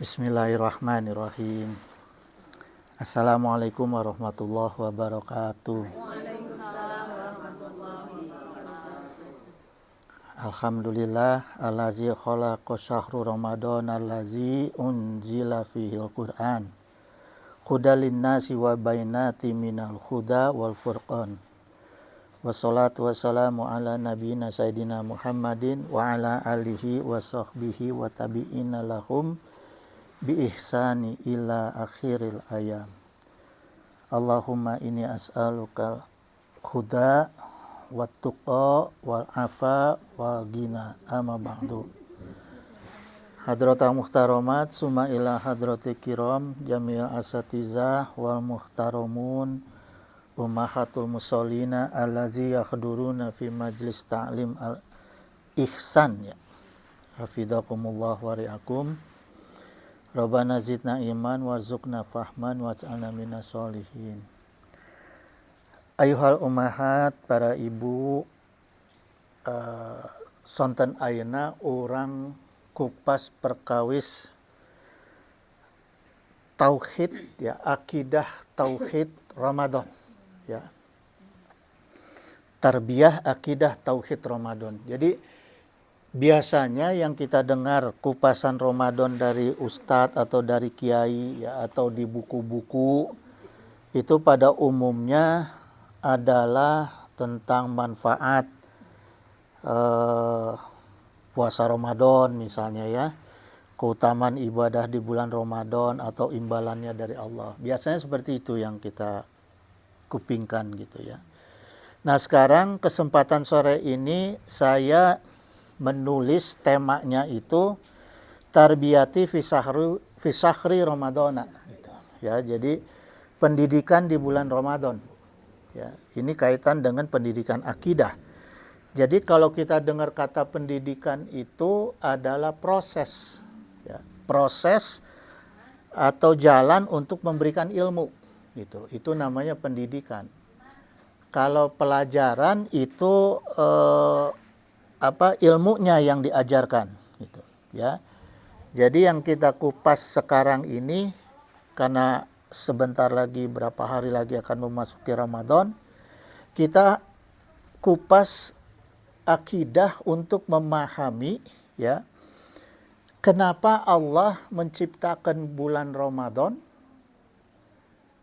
Bismillahirrahmanirrahim. Assalamualaikum warahmatullahi wabarakatuh. Alhamdulillah allazi khalaqa syahru Ramadan allazi unzila fihil Qur'an. Hudal linnasi wa bainati minal huda wal furqan. Wassalatu wassalamu ala nabiyyina sayyidina Muhammadin wa ala alihi wa sahbihi wa tabi'ina lahum bi ihsani ila akhiril ayam. Allahumma inni as'aluka huda wat tuqa wal afa wal ghina amma ba'du. Hadratul muhtaramat summa ila hadratil kiram jami'il asatizah wal muhtaramun ummahatul musallina allazi yahduruna fi majlis ta'lim al ihsan ya. Hafizakumullah wa ri'akum. Rabbana zidna iman warzuqna fahman waj'alna minas sholihin. Ayuhal ummahat, para ibu, sonten ayeuna orang kupas perkawis tauhid ya, akidah tauhid Ramadan ya. Tarbiyah akidah tauhid Ramadan. Jadi biasanya yang kita dengar kupasan Ramadan dari ustadz atau dari kiai ya, atau di buku-buku itu pada umumnya adalah tentang manfaat puasa Ramadan misalnya ya, keutamaan ibadah di bulan Ramadan atau imbalannya dari Allah. Biasanya seperti itu yang kita kupingkan gitu ya. Nah, sekarang kesempatan sore ini saya menulis temanya itu tarbiyati fi syahri Ramadana gitu. Ya, jadi pendidikan di bulan Ramadan. Ya, ini kaitan dengan pendidikan akidah. Jadi kalau kita dengar kata pendidikan itu adalah proses ya, proses atau jalan untuk memberikan ilmu gitu. Itu namanya pendidikan. Kalau pelajaran itu ilmunya yang diajarkan gitu ya. Jadi yang kita kupas sekarang ini, karena sebentar lagi, berapa hari lagi akan memasuki Ramadan, kita kupas akidah untuk memahami ya, kenapa Allah menciptakan bulan Ramadan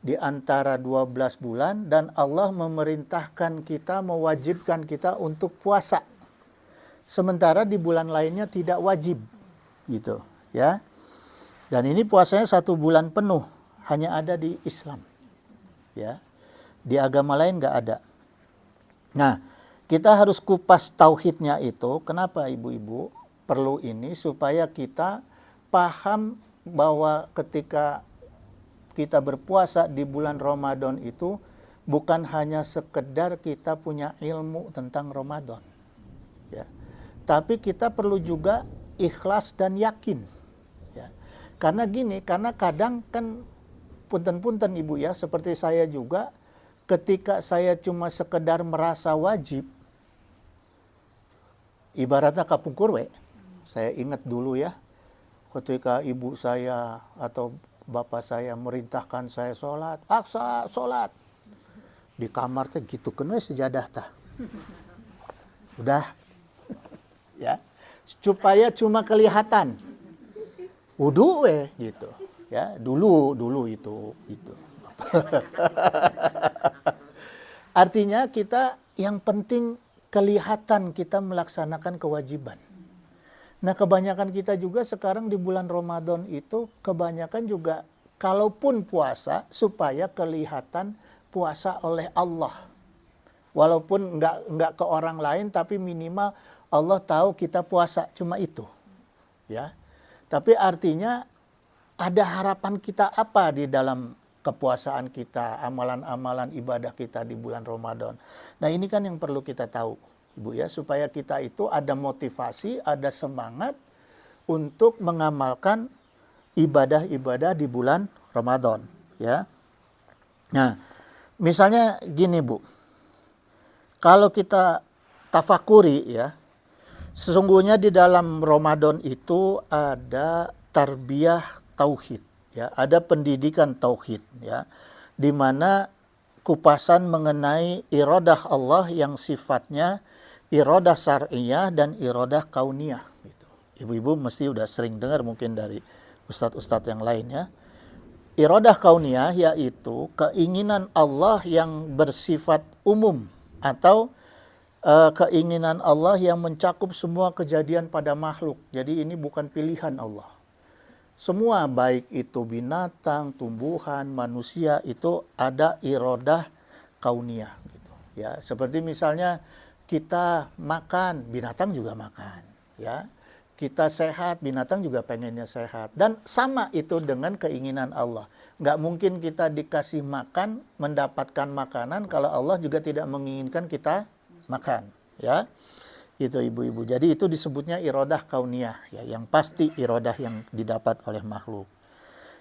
di antara 12 bulan dan Allah memerintahkan kita, mewajibkan kita untuk puasa. Sementara di bulan lainnya tidak wajib gitu ya. Dan ini puasanya 1 bulan penuh, hanya ada di Islam ya. Di agama lain nggak ada. Nah, kita harus kupas tauhidnya itu. Kenapa ibu-ibu perlu ini? Supaya kita paham bahwa ketika kita berpuasa di bulan Ramadan itu bukan hanya sekedar kita punya ilmu tentang Ramadan ya. Tapi kita perlu juga ikhlas dan yakin ya. Karena gini, karena kadang kan punten-punten ibu ya, seperti saya juga, ketika saya cuma sekedar merasa wajib, ibaratnya kapungkur we. Saya ingat dulu ya, ketika ibu saya atau bapak saya merintahkan saya sholat, aksa sholat. Di kamar teh gitu kan we sejadah tah. Udah ya, supaya cuma kelihatan wudu we gitu ya, dulu itu gitu. Artinya kita yang penting kelihatan kita melaksanakan kewajiban. Nah, kebanyakan kita juga sekarang di bulan Ramadan itu kebanyakan juga kalaupun puasa supaya kelihatan puasa oleh Allah. Walaupun enggak ke orang lain, tapi minimal Allah tahu kita puasa, cuma itu. Ya. Tapi artinya ada harapan kita apa di dalam kepuasaan kita, amalan-amalan ibadah kita di bulan Ramadan. Nah, ini kan yang perlu kita tahu, Ibu ya, supaya kita itu ada motivasi, ada semangat untuk mengamalkan ibadah-ibadah di bulan Ramadan, ya. Nah, misalnya gini, Bu. Kalau kita tafakuri ya, sesungguhnya di dalam Ramadan itu ada tarbiyah tauhid, ya, ada pendidikan tauhid, ya, di mana kupasan mengenai iradah Allah yang sifatnya iradah syar'iyah dan iradah kauniyah gitu. Ibu-ibu mesti udah sering dengar mungkin dari ustadz-ustadz yang lainnya. Iradah kauniyah yaitu keinginan Allah yang bersifat umum atau keinginan Allah yang mencakup semua kejadian pada makhluk. Jadi ini bukan pilihan Allah. Semua baik itu binatang, tumbuhan, manusia itu ada iradah kauniyah gitu. Ya, seperti misalnya kita makan, binatang juga makan, ya. Kita sehat, binatang juga pengennya sehat. Dan sama itu dengan keinginan Allah. Nggak mungkin kita dikasih makan, mendapatkan makanan kalau Allah juga tidak menginginkan kita makan, ya. Itu ibu-ibu. Jadi itu disebutnya iradah kauniyah, ya, yang pasti iradah yang didapat oleh makhluk.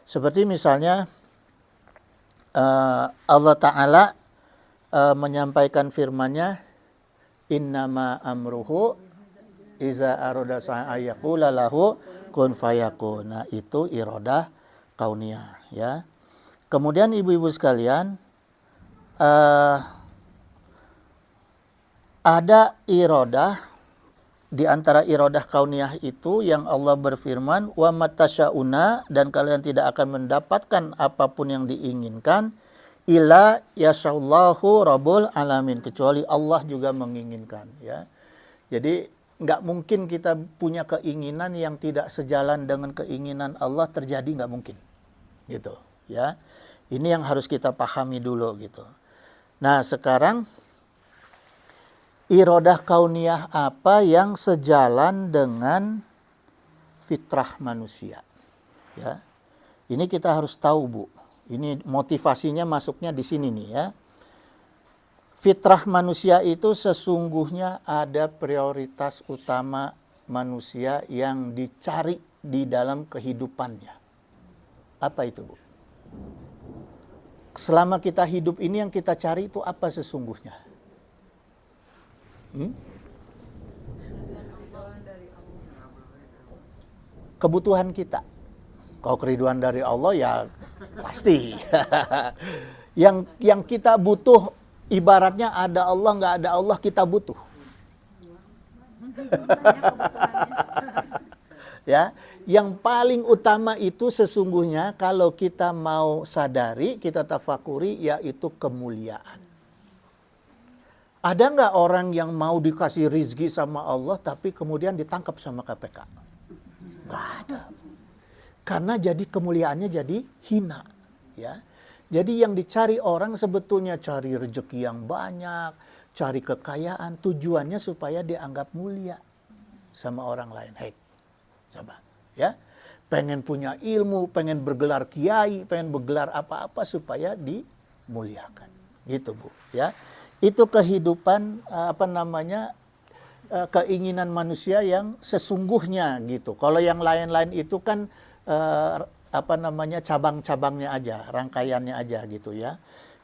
Seperti misalnya Allah Ta'ala menyampaikan firman-Nya, innama amruhu iza aroda sa'ayakula lahu kun fayakun. Nah, itu iradah kauniyah, ya. Kemudian ibu-ibu sekalian, ada iradah di antara iradah kauniyah itu yang Allah berfirman, wa matasyauna, dan kalian tidak akan mendapatkan apapun yang diinginkan illa yasyallahu rabbul alamin, kecuali Allah juga menginginkan, ya. Jadi nggak mungkin kita punya keinginan yang tidak sejalan dengan keinginan Allah terjadi, nggak mungkin, gitu, ya. Ini yang harus kita pahami dulu, gitu. Nah, sekarang iradah kauniyah apa yang sejalan dengan fitrah manusia, ya. Ini kita harus tahu, Bu. Ini motivasinya masuknya di sini nih, ya. Fitrah manusia itu sesungguhnya ada prioritas utama manusia yang dicari di dalam kehidupannya. Apa itu, Bu? Selama kita hidup ini yang kita cari itu apa sesungguhnya? Kebutuhan kita. Kalau keriduan dari Allah ya pasti. Yang kita butuh, ibaratnya ada Allah nggak ada Allah kita butuh. Ya, yang paling utama itu sesungguhnya kalau kita mau sadari, kita tafakuri, yaitu kemuliaan. Ada nggak orang yang mau dikasih rizki sama Allah tapi kemudian ditangkap sama KPK? Nggak ada. Karena jadi kemuliaannya jadi hina, ya. Jadi yang dicari orang sebetulnya cari rezeki yang banyak, cari kekayaan, tujuannya supaya dianggap mulia sama orang lain. Hei, coba, ya. Pengen punya ilmu, pengen bergelar kiai, pengen bergelar apa-apa supaya dimuliakan. Gitu, Bu, ya. Itu kehidupan keinginan manusia yang sesungguhnya gitu. Kalau yang lain-lain itu kan cabang-cabangnya aja, rangkaiannya aja gitu, ya,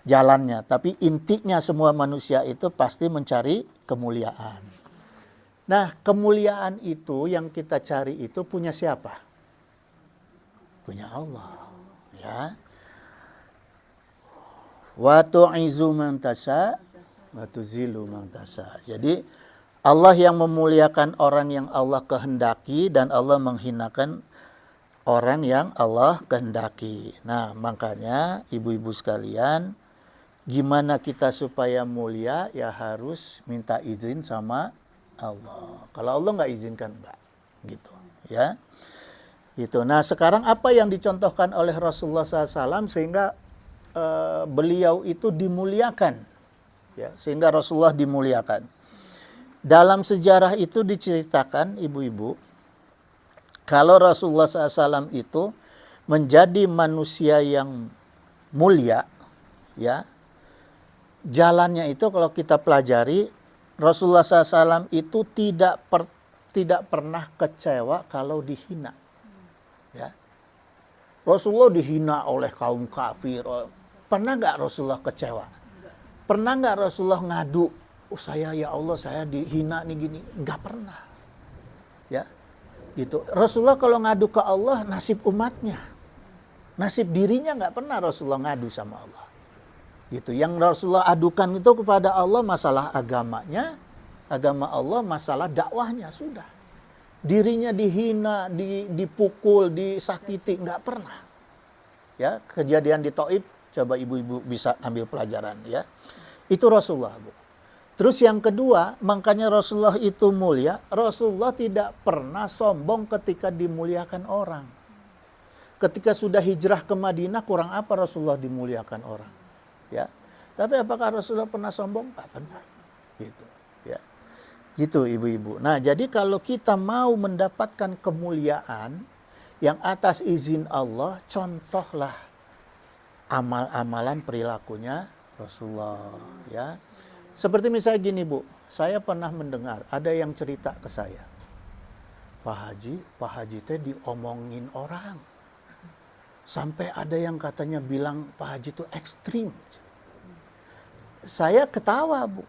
jalannya. Tapi intinya semua manusia itu pasti mencari kemuliaan. Nah, kemuliaan itu yang kita cari itu punya siapa? Punya Allah, ya. Wa tu'izu man tasya wa tuzilu man tasya. Jadi Allah yang memuliakan orang yang Allah kehendaki dan Allah menghinakan orang yang Allah kehendaki. Nah, makanya ibu-ibu sekalian, gimana kita supaya mulia? Ya harus minta izin sama Allah. Kalau Allah nggak izinkan, enggak. Gitu, ya. Gitu. Nah, sekarang apa yang dicontohkan oleh Rasulullah SAW sehingga beliau itu dimuliakan, ya, sehingga Rasulullah dimuliakan. Dalam sejarah itu diceritakan, ibu-ibu, kalau Rasulullah SAW itu menjadi manusia yang mulia, ya, jalannya itu kalau kita pelajari, Rasulullah SAW itu tidak pernah kecewa kalau dihina, ya. Rasulullah dihina oleh kaum kafir, pernah nggak Rasulullah kecewa? Pernah nggak Rasulullah ngadu, saya ya Allah saya dihina nih gini? Nggak pernah, ya. Gitu. Rasulullah kalau ngadu ke Allah nasib umatnya, Nasib dirinya nggak pernah Rasulullah ngadu sama Allah. Gitu. Yang Rasulullah adukan itu kepada Allah masalah agamanya, agama Allah, masalah dakwahnya, sudah. Dirinya dihina, dipukul, disakiti, nggak pernah. Ya, kejadian di Taif, coba ibu-ibu bisa ambil pelajaran ya. Itu Rasulullah, Bu. Terus yang kedua, makanya Rasulullah itu mulia, Rasulullah tidak pernah sombong ketika dimuliakan orang. Ketika sudah hijrah ke Madinah, kurang apa Rasulullah dimuliakan orang? Ya. Tapi apakah Rasulullah pernah sombong? Tidak pernah. Gitu, ya. Gitu ibu-ibu. Nah, jadi kalau kita mau mendapatkan kemuliaan yang atas izin Allah, contohlah amal-amalan perilakunya Rasulullah, ya. Seperti misalnya gini, Bu. Saya pernah mendengar ada yang cerita ke saya. Pak Haji teh diomongin orang. Sampai ada yang katanya bilang Pak Haji itu ekstrim. Saya ketawa, Bu.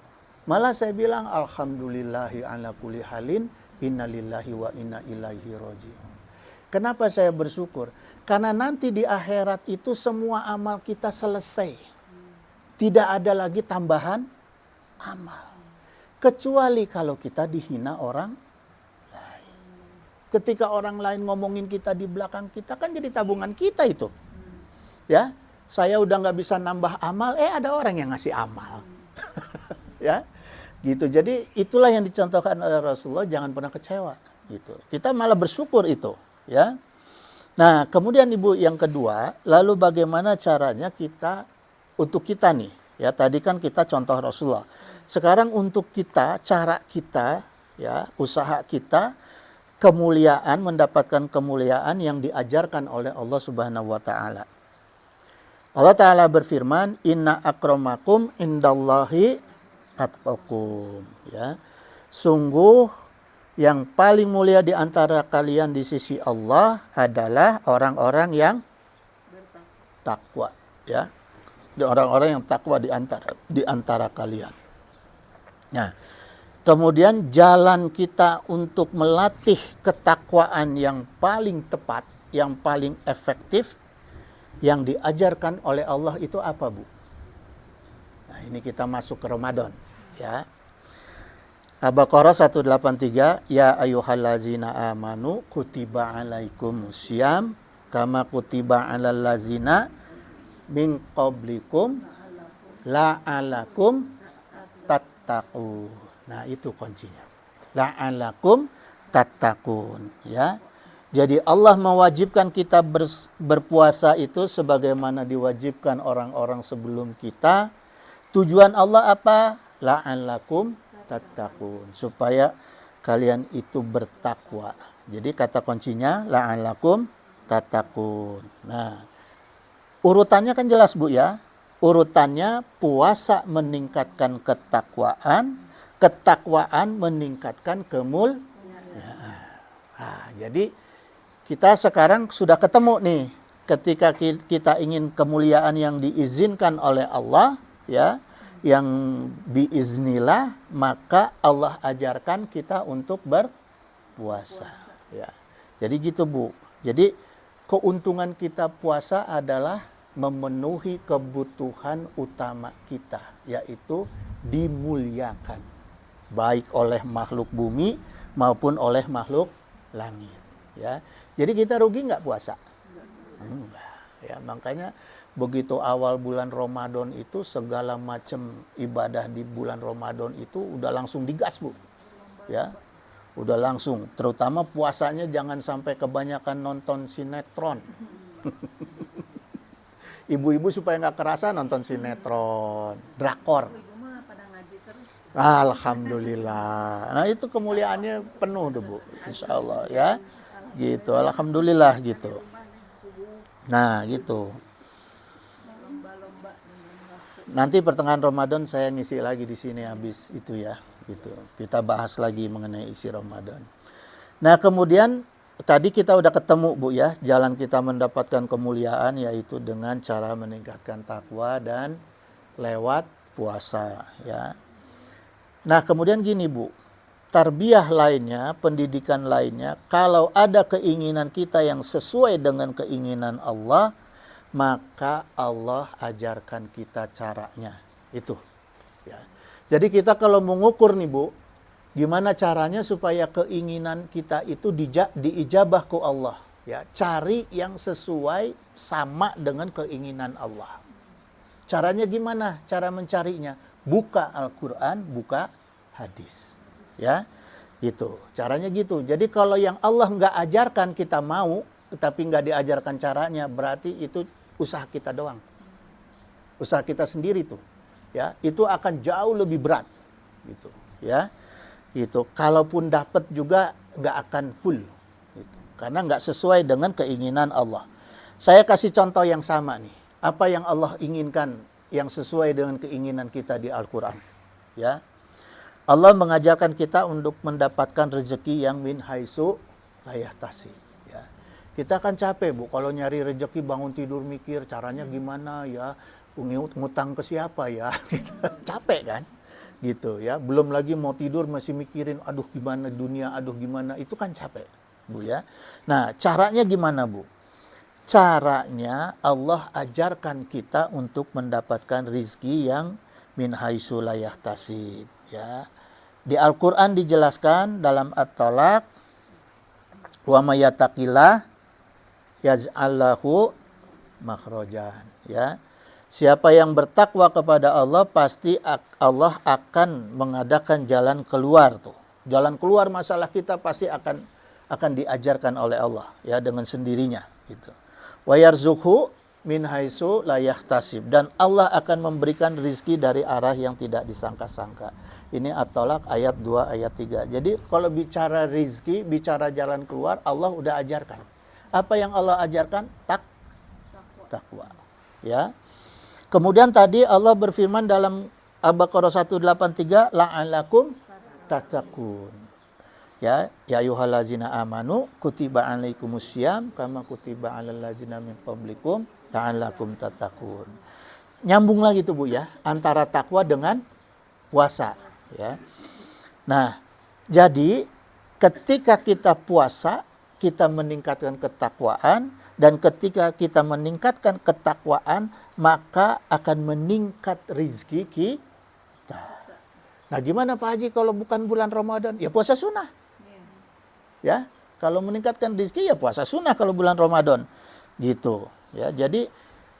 Malah saya bilang alhamdulillahi ala kulli halin, innalillahi wa inna ilaihi raji'un. Kenapa saya bersyukur? Karena nanti di akhirat itu semua amal kita selesai. Tidak ada lagi tambahan amal. Kecuali kalau kita dihina orang lain. Ketika orang lain ngomongin kita di belakang kita, kan jadi tabungan kita itu. Ya, saya udah nggak bisa nambah amal, ada orang yang ngasih amal. Ya, gitu. Jadi itulah yang dicontohkan oleh Rasulullah, jangan pernah kecewa. Gitu. Kita malah bersyukur itu. Ya. Nah, kemudian Ibu yang kedua, lalu bagaimana caranya kita, untuk kita nih, ya tadi kan kita contoh Rasulullah. Sekarang untuk kita, cara kita, ya usaha kita, kemuliaan, mendapatkan kemuliaan yang diajarkan oleh Allah Subhanahu wa Ta'ala. Allah Ta'ala berfirman, inna akramakum indallahi atqakum. Ya. Sungguh yang paling mulia di antara kalian di sisi Allah adalah orang-orang yang takwa. Ya. Orang-orang yang takwa di antara kalian. Nah, kemudian jalan kita untuk melatih ketakwaan yang paling tepat, yang paling efektif, yang diajarkan oleh Allah itu apa, Bu? Nah, ini kita masuk ke Ramadan, ya. Al-Baqarah 183, ya ayyuhallazina amanu kutiba alaikumusiyam kama kutiba alal lazina min qablikum la'alakum tattaqun. Nah, itu kuncinya. La'alakum tattaqun, ya. Jadi Allah mewajibkan kita berpuasa itu sebagaimana diwajibkan orang-orang sebelum kita. Tujuan Allah apa? La'alakum tattaqun, supaya kalian itu bertakwa. Jadi kata kuncinya la'alakum tattaqun. Nah, urutannya kan jelas, Bu, ya. Urutannya puasa meningkatkan ketakwaan, ketakwaan meningkatkan kemuliaan. Nah, jadi kita sekarang sudah ketemu nih, ketika kita ingin kemuliaan yang diizinkan oleh Allah, ya, yang biiznillah, maka Allah ajarkan kita untuk berpuasa. Ya. Jadi gitu, Bu. Jadi keuntungan kita puasa adalah memenuhi kebutuhan utama kita, yaitu dimuliakan, baik oleh makhluk bumi maupun oleh makhluk langit. Ya. Jadi kita rugi nggak puasa? Enggak. Ya, makanya begitu awal bulan Ramadan itu segala macam ibadah di bulan Ramadan itu udah langsung digas, Bu. Ya. Udah langsung, terutama puasanya jangan sampai kebanyakan nonton sinetron. Ibu-ibu supaya nggak kerasa nonton sinetron, drakor. Alhamdulillah. Nah, itu kemuliaannya penuh tuh, Bu. Insya Allah, ya. Gitu, alhamdulillah gitu. Nah, gitu. Nanti pertengahan Ramadan saya ngisi lagi di sini habis itu, ya. Gitu. Kita bahas lagi mengenai isi Ramadan. Nah, kemudian tadi kita udah ketemu, Bu, ya, jalan kita mendapatkan kemuliaan yaitu dengan cara meningkatkan takwa dan lewat puasa, ya. Nah, kemudian gini, Bu. Tarbiyah lainnya, pendidikan lainnya, kalau ada keinginan kita yang sesuai dengan keinginan Allah, maka Allah ajarkan kita caranya. Itu. Ya. Jadi kita kalau mengukur nih Bu, gimana caranya supaya keinginan kita itu diijabah ke Allah. Ya, cari yang sesuai sama dengan keinginan Allah. Caranya gimana? Cara mencarinya, buka Al-Quran, buka hadis. Ya, gitu. Caranya gitu. Jadi kalau yang Allah nggak ajarkan kita mau, tapi nggak diajarkan caranya, berarti itu usaha kita doang. Usaha kita sendiri tuh. Ya, itu akan jauh lebih berat. Gitu. Ya, gitu. Kalaupun dapat juga nggak akan full. Gitu. Karena nggak sesuai dengan keinginan Allah. Saya kasih contoh yang sama nih. Apa yang Allah inginkan yang sesuai dengan keinginan kita di Al-Quran. Ya, Allah mengajarkan kita untuk mendapatkan rezeki yang min haitsu la yahtasib. Ya. Kita kan capek Bu, kalau nyari rezeki bangun tidur mikir caranya gimana ya, ngutang ke siapa ya, capek kan, gitu ya. Belum lagi mau tidur masih mikirin, aduh gimana dunia, aduh gimana, itu kan capek Bu ya. Nah caranya gimana Bu? Caranya Allah ajarkan kita untuk mendapatkan rizki yang min haitsu la yahtasib. Ya. Di Al-Quran dijelaskan dalam At-Talaq, wa may yattaqillah yaj'al lahu makhrajan. Ya. Siapa yang bertakwa kepada Allah, pasti Allah akan mengadakan jalan keluar tuh. Jalan keluar masalah kita pasti akan diajarkan oleh Allah ya dengan sendirinya gitu. Wa yarzuqhu min haitsu la yahtasib, dan Allah akan memberikan rizki dari arah yang tidak disangka-sangka. Ini At-Talaq ayat 2 ayat 3. Jadi kalau bicara rizki, bicara jalan keluar, Allah udah ajarkan. Apa yang Allah ajarkan? Takwa. Ya. Kemudian tadi Allah berfirman dalam Al-Baqarah 183, la'alakum tattaqun. Ya ayyuhallazina amanu kutiba alaikumusiyam kama kutiba alal ladzina min qablikum la'allakum tattaqun. Nyambung lagi tuh Bu ya, antara takwa dengan puasa ya. Nah, jadi ketika kita puasa, kita meningkatkan ketakwaan, dan ketika kita meningkatkan ketakwaan, maka akan meningkat rizki kita. Nah, gimana Pak Haji kalau bukan bulan Ramadan? Ya puasa sunnah. Ya, kalau meningkatkan rezeki ya puasa sunnah kalau bulan Ramadan. Gitu. Ya, jadi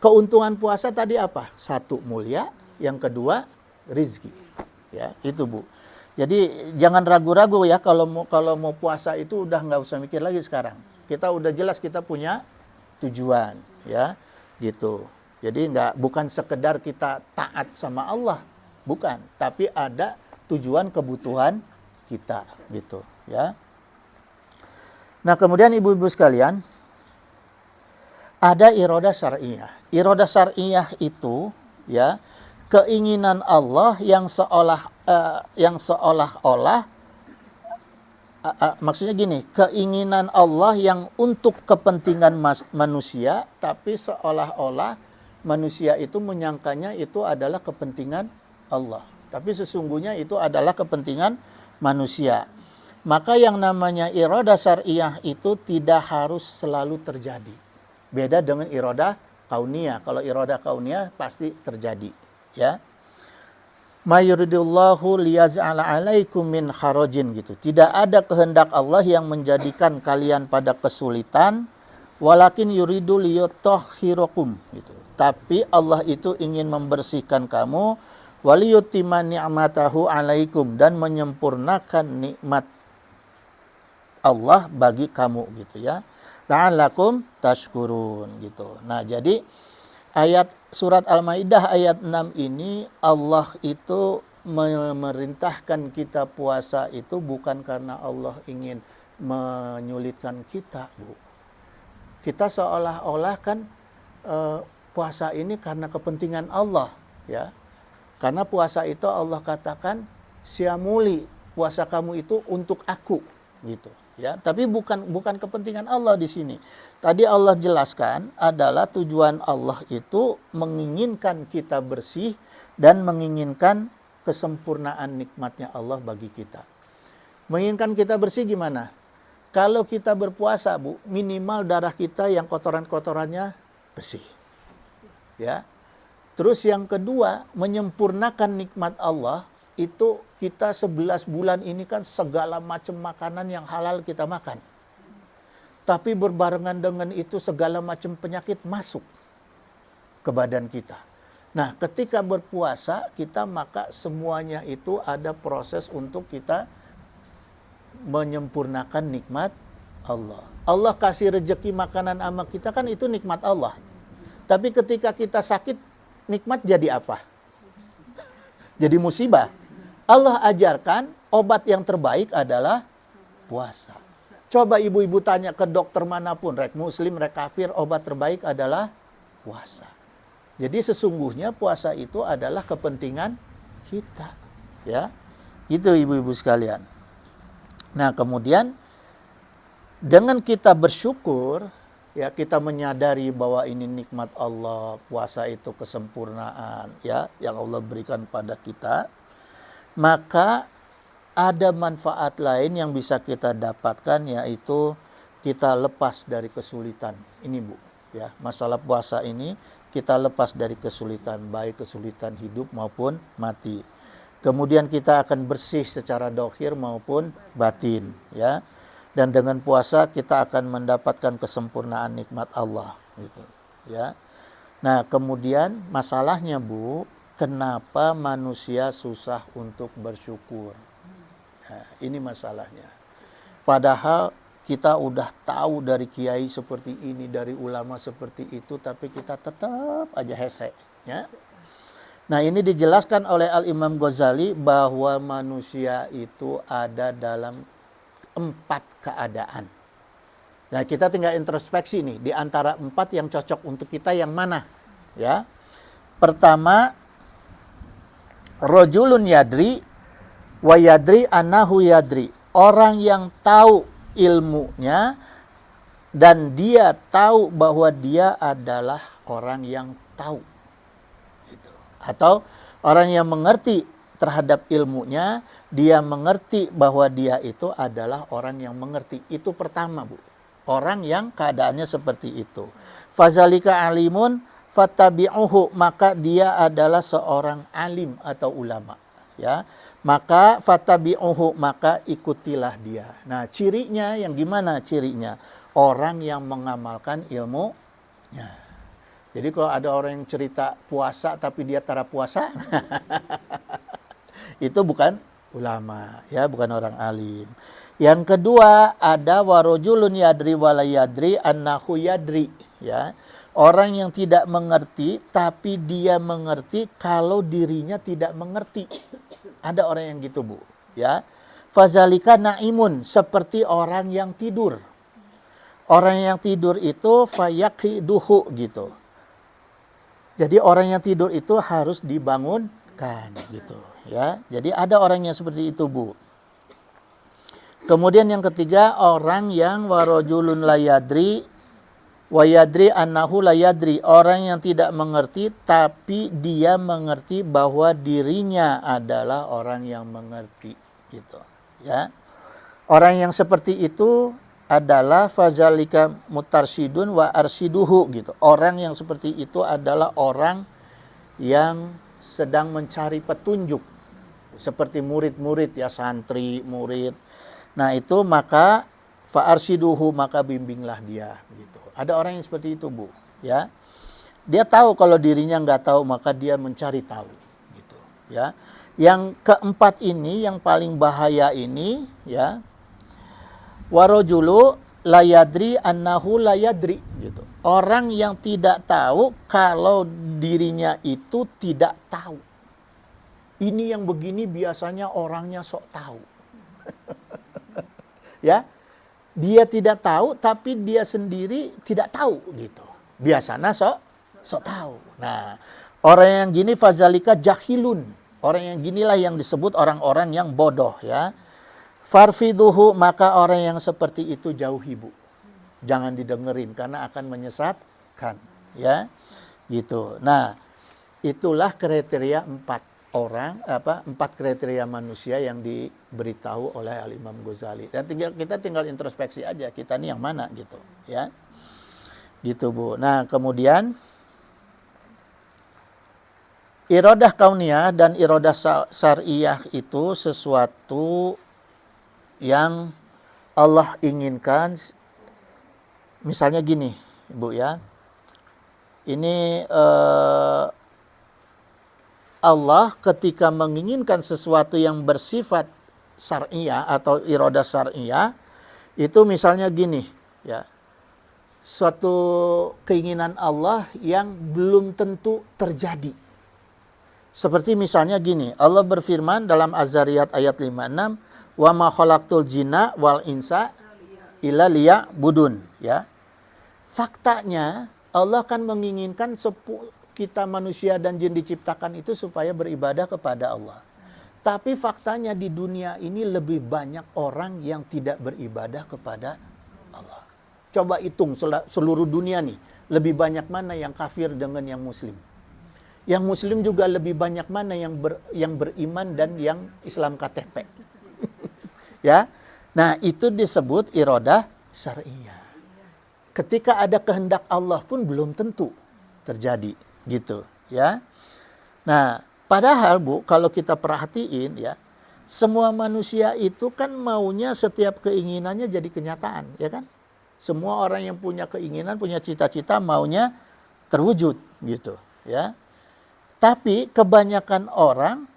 keuntungan puasa tadi apa? Satu, mulia, yang kedua rezeki. Ya, itu Bu. Jadi jangan ragu-ragu ya kalau mau puasa itu udah nggak usah mikir lagi sekarang. Kita udah jelas kita punya tujuan, ya. Gitu. Jadi bukan sekedar kita taat sama Allah, bukan, tapi ada tujuan kebutuhan kita, gitu, ya. Nah, kemudian ibu-ibu sekalian, ada irodah syar'iyah. Irodah syar'iyah itu ya keinginan Allah yang seolah-olah maksudnya gini, keinginan Allah yang untuk kepentingan manusia, tapi seolah-olah manusia itu menyangkanya itu adalah kepentingan Allah. Tapi sesungguhnya itu adalah kepentingan manusia. Maka yang namanya irodah syar'iyah itu tidak harus selalu terjadi. Beda dengan irodah kauniyah. Kalau irodah kauniyah pasti terjadi. Ya. Ma yuridullahu liyaj'ala 'alaikum min harajin gitu. Tidak ada kehendak Allah yang menjadikan kalian pada kesulitan, walakin yuridu liyutahhirakum gitu. Tapi Allah itu ingin membersihkan kamu, waliyutimma ni'matahu 'alaikum, dan menyempurnakan nikmat Allah bagi kamu gitu ya. La'allakum tashkurun gitu. Nah, jadi ayat surat Al-Maidah ayat 6 ini Allah itu memerintahkan kita puasa itu bukan karena Allah ingin menyulitkan kita, Bu. Kita seolah-olah kan puasa ini karena kepentingan Allah, ya. Karena puasa itu Allah katakan syamuli, puasa kamu itu untuk aku, gitu. Ya, tapi bukan kepentingan Allah di sini. Tadi Allah jelaskan adalah tujuan Allah itu menginginkan kita bersih dan menginginkan kesempurnaan nikmatnya Allah bagi kita. Menginginkan kita bersih gimana? Kalau kita berpuasa, Bu, minimal darah kita yang kotoran-kotorannya bersih. Ya. Terus yang kedua, menyempurnakan nikmat Allah itu kita 11 bulan ini kan segala macam makanan yang halal kita makan. Tapi berbarengan dengan itu segala macam penyakit masuk ke badan kita. Nah, ketika berpuasa kita maka semuanya itu ada proses untuk kita menyempurnakan nikmat Allah. Allah kasih rezeki makanan sama kita kan itu nikmat Allah. Tapi ketika kita sakit, nikmat jadi apa? Jadi musibah. Allah ajarkan obat yang terbaik adalah puasa. Coba ibu-ibu tanya ke dokter manapun, rek muslim, rek kafir, obat terbaik adalah puasa. Jadi sesungguhnya puasa itu adalah kepentingan kita. Ya, itu ibu-ibu sekalian. Nah, kemudian dengan kita bersyukur, ya kita menyadari bahwa ini nikmat Allah, puasa itu kesempurnaan ya yang Allah berikan pada kita, maka ada manfaat lain yang bisa kita dapatkan, yaitu kita lepas dari kesulitan. Ini Bu, ya, masalah puasa ini kita lepas dari kesulitan, baik kesulitan hidup maupun mati. Kemudian kita akan bersih secara dohir maupun batin, ya. Dan dengan puasa kita akan mendapatkan kesempurnaan nikmat Allah, gitu, ya. Nah, kemudian masalahnya Bu, kenapa manusia susah untuk bersyukur? Nah, ini masalahnya. Padahal kita udah tahu dari kiai seperti ini, dari ulama seperti itu, tapi kita tetap aja hese, ya. Nah, ini dijelaskan oleh Al-Imam Ghazali bahwa manusia itu ada dalam 4 keadaan. Nah, kita tinggal introspeksi nih, di antara 4 yang cocok untuk kita yang mana? Ya. Pertama, rajulun yadri wa yadri annahu yadri. Orang yang tahu ilmunya dan dia tahu bahwa dia adalah orang yang tahu. Gitu. Atau orang yang mengerti terhadap ilmunya, dia mengerti bahwa dia itu adalah orang yang mengerti. Itu pertama, Bu. Orang yang keadaannya seperti itu. Fazalika alimun fattabi'uhu, maka dia adalah seorang alim atau ulama, ya. Maka fattabi'uhu, maka ikutilah dia. Nah, cirinya yang gimana cirinya? Orang yang mengamalkan ilmunya. Jadi kalau ada orang yang cerita puasa tapi dia tara puasa, itu bukan ulama, ya, bukan orang alim. Yang kedua, ada warajulun yadri wala yadri annahu yadri, ya. Orang yang tidak mengerti tapi dia mengerti kalau dirinya tidak mengerti. Ada orang yang gitu, Bu, ya. Fazalika naimun, seperti orang yang tidur. Orang yang tidur itu fayaqiduhu, gitu. Jadi orang yang tidur itu harus dibangunkan, gitu, ya. Jadi ada orang yang seperti itu, Bu. Kemudian yang ketiga, orang yang warajulun la yadri wa yadri annahu la yadri. Orang yang tidak mengerti tapi dia mengerti bahwa dirinya adalah orang yang mengerti, gitu, ya. Orang yang seperti itu adalah fazalika mutarsidun wa arsiduhu, gitu. Orang yang seperti itu adalah orang yang sedang mencari petunjuk, seperti murid-murid, ya, santri, murid. Nah, itu maka fa arsiduhu, maka bimbinglah dia, gitu. Ada orang yang seperti itu, Bu, ya. Dia tahu kalau dirinya nggak tahu, maka dia mencari tahu, gitu, ya. Yang keempat ini yang paling bahaya ini, ya. Warajulu la yadri annahu la yadri, gitu. Orang yang tidak tahu kalau dirinya itu tidak tahu. Ini yang begini biasanya orangnya sok tahu. Ya. Dia tidak tahu tapi dia sendiri tidak tahu, gitu. Biasanya sok tahu. Nah, orang yang gini fazalika jahilun. Orang yang ginilah yang disebut orang-orang yang bodoh, ya. Farfiduhu, maka orang yang seperti itu jauhi, Bu. Jangan didengerin karena akan menyesatkan, ya. Gitu. Nah, itulah kriteria 4 kriteria manusia yang diberitahu oleh Al-Imam Ghazali. Dan kita tinggal introspeksi aja, kita nih yang mana, gitu, ya. Gitu, Bu. Nah, kemudian Iradah kauniyah dan iradah syariah itu sesuatu yang Allah inginkan. Misalnya gini, Ibu ya. Ini Allah ketika menginginkan sesuatu yang bersifat syariah atau iradah syariah, itu misalnya gini, ya. Suatu keinginan Allah yang belum tentu terjadi. Seperti misalnya gini, Allah berfirman dalam Az-Zariyat ayat 56, "Wa ma khalaqtul jinna wal insa illa liya'budun," ya. Faktanya Allah kan menginginkan kita manusia dan jin diciptakan itu supaya beribadah kepada Allah. Tapi faktanya di dunia ini lebih banyak orang yang tidak beribadah kepada Allah. Coba hitung seluruh dunia nih, lebih banyak mana yang kafir dengan yang muslim? Yang muslim juga lebih banyak mana yang beriman dan yang Islam KTP? Ya. Nah, itu disebut iradah syariah. Ketika ada kehendak Allah pun belum tentu terjadi, gitu, ya. Nah, padahal Bu, kalau kita perhatiin ya, semua manusia itu kan maunya setiap keinginannya jadi kenyataan, ya kan? Semua orang yang punya keinginan, punya cita-cita maunya terwujud, gitu, ya. Tapi kebanyakan orang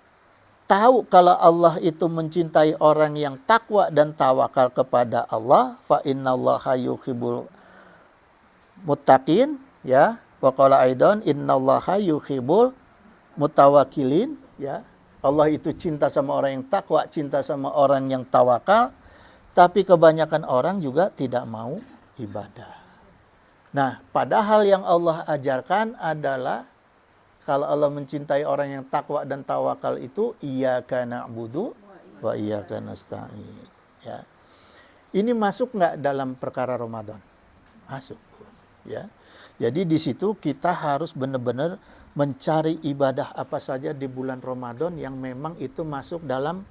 tahu kalau Allah itu mencintai orang yang takwa dan tawakal kepada Allah, fa innallaha yuhibbul muttaqin, ya. Wa qala aidan innallaha yuhibbul mutawakkilin, ya. Allah itu cinta sama orang yang takwa, cinta sama orang yang tawakal, tapi kebanyakan orang juga tidak mau ibadah. Nah, padahal yang Allah ajarkan adalah kalau Allah mencintai orang yang takwa dan tawakal itu iyyaka na'budu wa iyyaka nasta'in, ya. Ini masuk nggak dalam perkara Ramadan? Masuk, ya. Jadi di situ kita harus benar-benar mencari ibadah apa saja di bulan Ramadan yang memang itu masuk dalam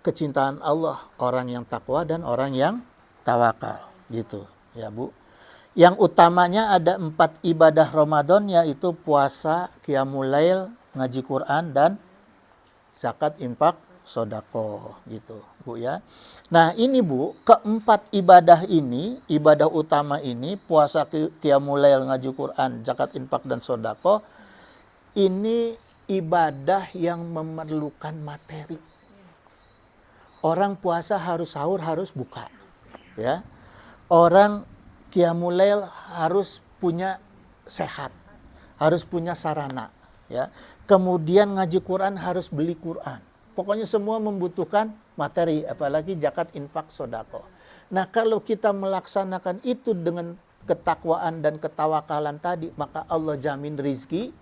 kecintaan Allah, orang yang takwa dan orang yang tawakal, gitu, ya Bu. Yang utamanya ada 4 ibadah Ramadan, yaitu puasa, qiyamul lail, ngaji Quran, dan zakat, infak, sedekah, gitu, Bu ya. Nah, ini Bu, keempat ibadah ini, ibadah utama ini, puasa, qiyamul lail, ngaji Quran, zakat, infak, dan sedekah, ini ibadah yang memerlukan materi. Orang puasa harus sahur, harus buka, ya. Orang qiyamul lail harus punya sehat, harus punya sarana, ya. Kemudian ngaji Quran harus beli Quran. Pokoknya semua membutuhkan materi, apalagi zakat, infak, sedekah. Nah, kalau kita melaksanakan itu dengan ketakwaan dan ketawakalan tadi, maka Allah jamin rizkinya.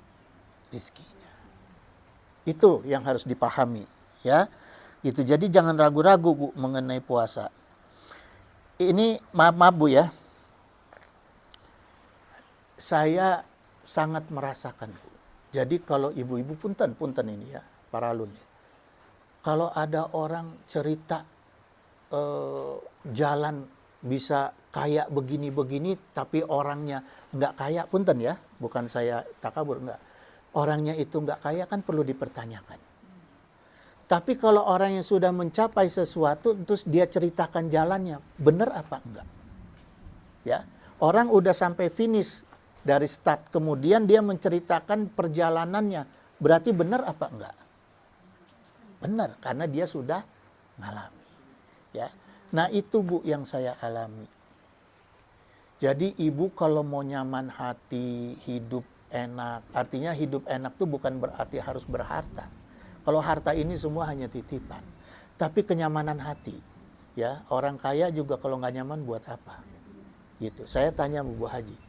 Itu yang harus dipahami, ya. Gitu. Jadi jangan ragu-ragu Bu mengenai puasa. Ini maaf Bu ya. Saya sangat merasakan Bu. Jadi kalau ibu-ibu punten ini ya, para alun. Kalau ada orang cerita jalan bisa kaya begini-begini, tapi orangnya nggak kaya, punten ya, bukan saya takabur, enggak. Orangnya itu nggak kaya kan perlu dipertanyakan. Tapi kalau orang yang sudah mencapai sesuatu, terus dia ceritakan jalannya, benar apa enggak? Ya, orang udah sampai finish dari start, kemudian dia menceritakan perjalanannya, berarti benar apa enggak? Benar, karena dia sudah mengalami. Ya, nah itu Bu yang saya alami. Jadi ibu kalau mau nyaman hati, hidup enak, artinya hidup enak itu bukan berarti harus berharta. Kalau harta ini semua hanya titipan. Tapi kenyamanan hati, ya, orang kaya juga kalau nggak nyaman buat apa? Gitu. Saya tanya Bu Haji,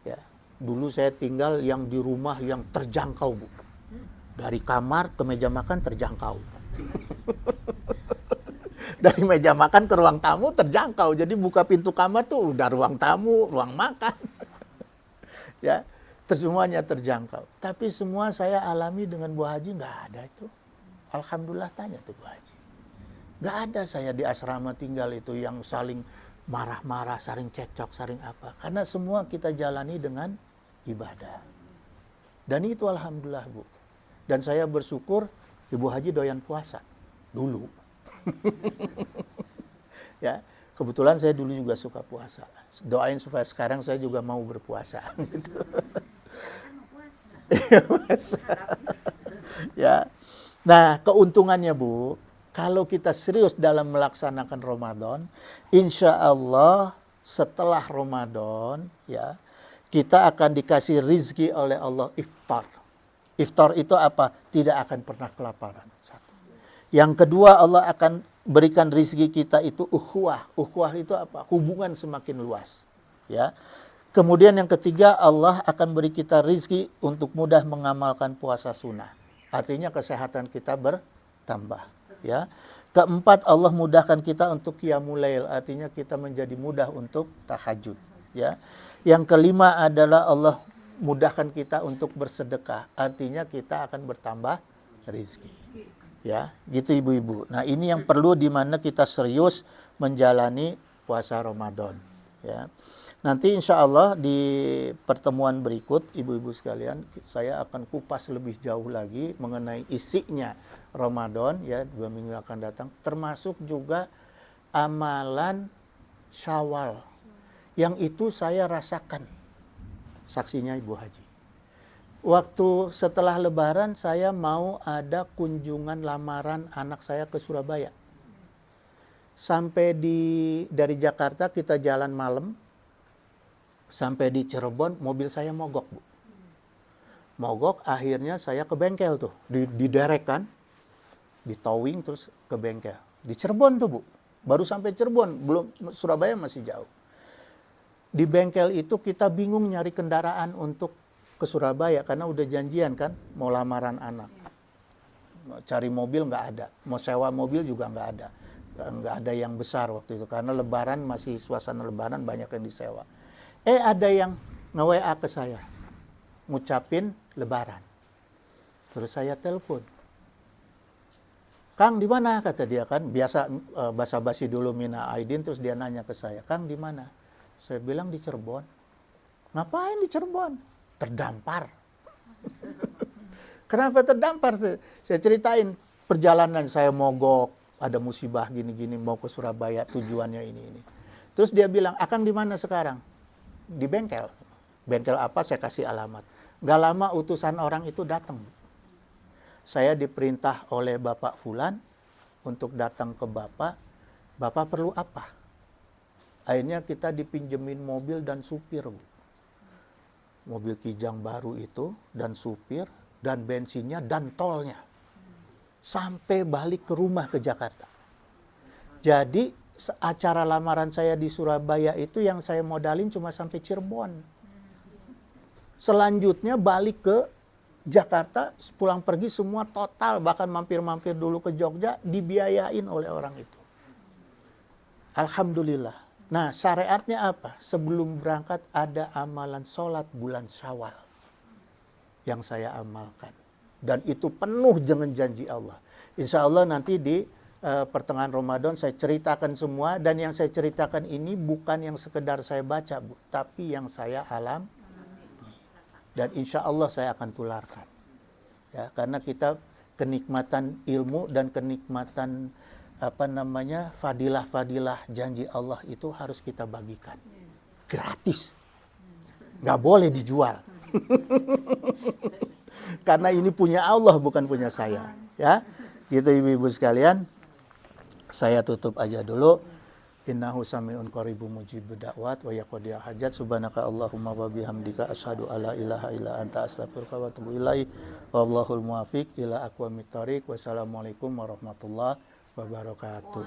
ya, dulu saya tinggal yang di rumah yang terjangkau Bu. Dari kamar ke meja makan terjangkau. Dari meja makan ke ruang tamu terjangkau. Jadi buka pintu kamar tuh udah ruang tamu, ruang makan. Ya, semuanya terjangkau. Tapi semua saya alami dengan Bu Haji nggak ada itu. Alhamdulillah, tanya tuh Bu Haji. Nggak ada saya di asrama tinggal itu yang saling marah-marah, saling cekcok, saling apa. Karena semua kita jalani dengan ibadah. Dan itu alhamdulillah Bu. Dan saya bersyukur Ibu Haji doyan puasa dulu. Ya, kebetulan saya dulu juga suka puasa. Doain supaya sekarang saya juga mau berpuasa. Gitu. Ya. Nah, keuntungannya Bu, kalau kita serius dalam melaksanakan Ramadan, insya Allah setelah Ramadan, ya, kita akan dikasih rizki oleh Allah iftar. Iftar itu apa? Tidak akan pernah kelaparan. Satu. Yang kedua, Allah akan berikan rizki kita itu ukhuwah. Ukhuwah itu apa? Hubungan semakin luas. Ya. Kemudian yang ketiga, Allah akan beri kita rizki untuk mudah mengamalkan puasa sunnah. Artinya kesehatan kita bertambah. Ya. Keempat, Allah mudahkan kita untuk qiyamul lail. Artinya kita menjadi mudah untuk tahajud. Ya. Yang kelima adalah Allah mudahkan kita untuk bersedekah. Artinya kita akan bertambah rizki. Ya, gitu ibu-ibu. Nah, ini yang perlu di mana kita serius menjalani puasa Ramadan. Ya. Nanti insya Allah di pertemuan berikut, ibu-ibu sekalian, saya akan kupas lebih jauh lagi mengenai isinya Ramadan, ya, 2 minggu akan datang, termasuk juga amalan Syawal. Yang itu saya rasakan, saksinya Ibu Haji. Waktu setelah Lebaran saya mau ada kunjungan lamaran anak saya ke Surabaya. Sampai dari Jakarta kita jalan malam, sampai di Cirebon mobil saya mogok Bu. Mogok, akhirnya saya ke bengkel tuh, diderek kan, di towing terus ke bengkel. Di Cirebon tuh Bu, baru sampai Cirebon, belum, Surabaya masih jauh. Di bengkel itu kita bingung nyari kendaraan untuk ke Surabaya karena udah janjian kan mau lamaran anak. Cari mobil nggak ada, mau sewa mobil juga nggak ada yang besar waktu itu karena Lebaran masih suasana Lebaran banyak yang disewa. Ada yang nge-WA ke saya, ngucapin Lebaran. Terus saya telepon, Kang di mana kata dia kan, biasa basa-basi dulu mina aidin, terus dia nanya ke saya, Kang di mana? Saya bilang di Cirebon. Ngapain di Cirebon? Terdampar. Kenapa terdampar? Saya ceritain perjalanan saya mogok, ada musibah gini-gini mau ke Surabaya, tujuannya ini. Terus dia bilang, Akang di mana sekarang? Di bengkel. Bengkel apa? Saya kasih alamat. Gak lama utusan orang itu datang. Saya diperintah oleh Bapak Fulan untuk datang ke Bapak. Bapak perlu apa? Akhirnya kita dipinjemin mobil dan supir, Bu. Mobil Kijang baru itu, dan supir, dan bensinnya, dan tolnya. Sampai balik ke rumah ke Jakarta. Jadi, acara lamaran saya di Surabaya itu yang saya modalin cuma sampai Cirebon. Selanjutnya balik ke Jakarta, pulang pergi semua total, bahkan mampir-mampir dulu ke Jogja, dibiayain oleh orang itu. Alhamdulillah. Nah, syariatnya apa? Sebelum berangkat ada amalan sholat bulan Syawal yang saya amalkan. Dan itu penuh dengan janji Allah. Insya Allah nanti di pertengahan Ramadan saya ceritakan semua. Dan yang saya ceritakan ini bukan yang sekedar saya baca, Bu, tapi yang saya alami. Dan insya Allah saya akan tularkan. Ya, karena kita kenikmatan ilmu dan kenikmatan fadilah-fadilah janji Allah itu harus kita bagikan. Gratis. Nggak boleh dijual. Karena ini punya Allah, bukan punya saya. Ya, gitu ibu-ibu sekalian. Saya tutup aja dulu. Innahu sami'un qaribun mujibud da'wat wa yaqdiya hajat. Subhanaka Allahumma wa bihamdika asyhadu alla ilaha illa anta astaghfiruka wa atubu ilaik. Wallahul muwaffiq ila aqwamit thoriq. Wassalamualaikum warahmatullahi wabarakatuh.